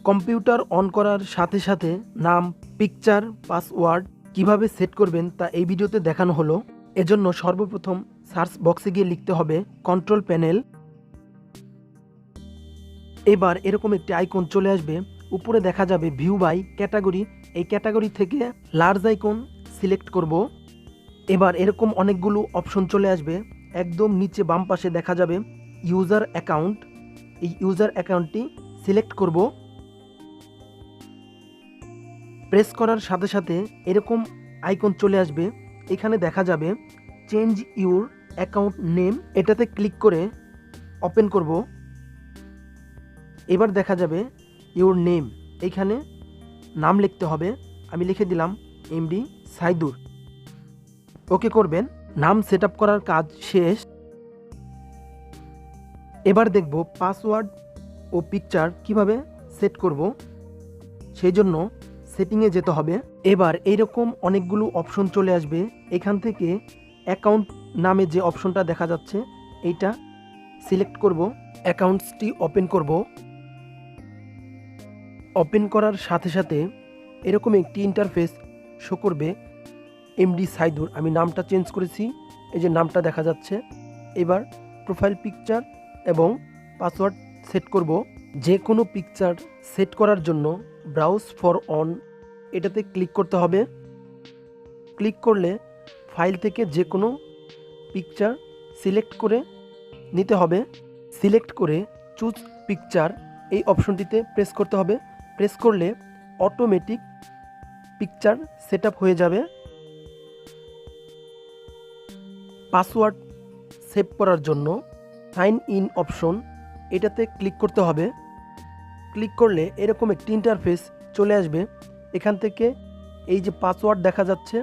Computer on করার সাথে সাথে নাম, পিকচার, পাসওয়ার্ড কিভাবে সেট করবেন তা এই ভিডিওতে দেখানো হলো। এজন্য সর্বপ্রথম সার্চ বক্সে গিয়ে লিখতে হবে কন্ট্রোল প্যানেল। এবার এরকম একটি আইকন চলে আসবে, উপরে দেখা যাবে ভিউ বাই ক্যাটাগরি। এই ক্যাটাগরি থেকে লার্জ আইকন সিলেক্ট করব। এবার এরকম অনেকগুলো অপশন চলে আসবে, একদম নিচে বাম পাশে দেখা যাবে ইউজার অ্যাকাউন্ট। এই ইউজার অ্যাকাউন্টটি সিলেক্ট করব। প্রেস করার সাথে সাথে এরকম আইকন চলে আসবে, এখানে দেখা যাবে চেঞ্জ ইউর অ্যাকাউন্ট নেম। এটাতে ক্লিক করে ওপেন করব। এবার দেখা যাবে ইউর নেম, এইখানে নাম লিখতে হবে। আমি লিখে দিলাম এমডি সাইদুর। ওকে করবেন। নাম সেট আপ করার কাজ শেষ। এবার দেখব পাসওয়ার্ড ও পিকচার কিভাবে সেট করব। সেই জন্য সেটিংয়ে যেতে হবে। এবার এইরকম অনেকগুলো অপশন চলে আসবে, এখান থেকে অ্যাকাউন্ট নামে যে অপশনটা দেখা যাচ্ছে এইটা সিলেক্ট করব। অ্যাকাউন্টসটি ওপেন করব। ওপেন করার সাথে সাথে এরকম একটি ইন্টারফেস শো করবে, এমডি সাইদুর। আমি নামটা চেঞ্জ করেছি, এই যে নামটা দেখা যাচ্ছে। এবার প্রোফাইল পিকচার এবং পাসওয়ার্ড সেট করব। যে কোনো পিকচার সেট করার জন্য ব্রাউজ ফর অন এটাতে ক্লিক করতে হবে। ক্লিক করলে ফাইল থেকে যে কোনো পিকচার সিলেক্ট করে নিতে হবে। সিলেক্ট করে চুজ পিকচার এই অপশনটিতে প্রেস করতে হবে। প্রেস করলে অটোমেটিক পিকচার সেট আপ হয়ে যাবে। পাসওয়ার্ড সেভ করার জন্য সাইন ইন অপশন এটাতে ক্লিক করতে হবে। ক্লিক করলে এরকম একটি ইন্টারফেস চলে আসবে, এখান থেকে এই যে পাসওয়ার্ড দেখা যাচ্ছে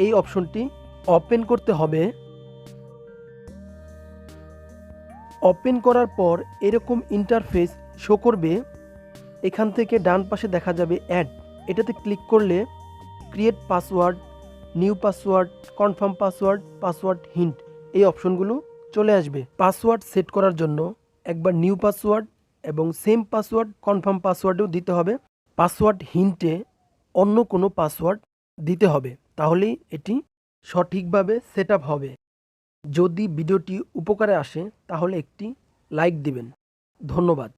এই অপশনটি ওপেন করতে হবে। ওপেন করার পর এরকম ইন্টারফেস শো করবে, এখান থেকে ডান পাশে দেখা যাবে অ্যাড। এটাতে ক্লিক করলে create password, new password, confirm password, password hint এই অপশনগুলো চলে আসবে। পাসওয়ার্ড সেট করার জন্য একবার নিউ পাসওয়ার্ড এবং সেম পাসওয়ার্ড কনফার্ম পাসওয়ার্ডও দিতে হবে। পাসওয়ার্ড হিন্টে অন্য কোনো পাসওয়ার্ড দিতে হবে, তাহলেই এটি সঠিকভাবে সেট আপ হবে। যদি ভিডিওটি উপকারে আসে তাহলে একটি লাইক দিবেন। ধন্যবাদ।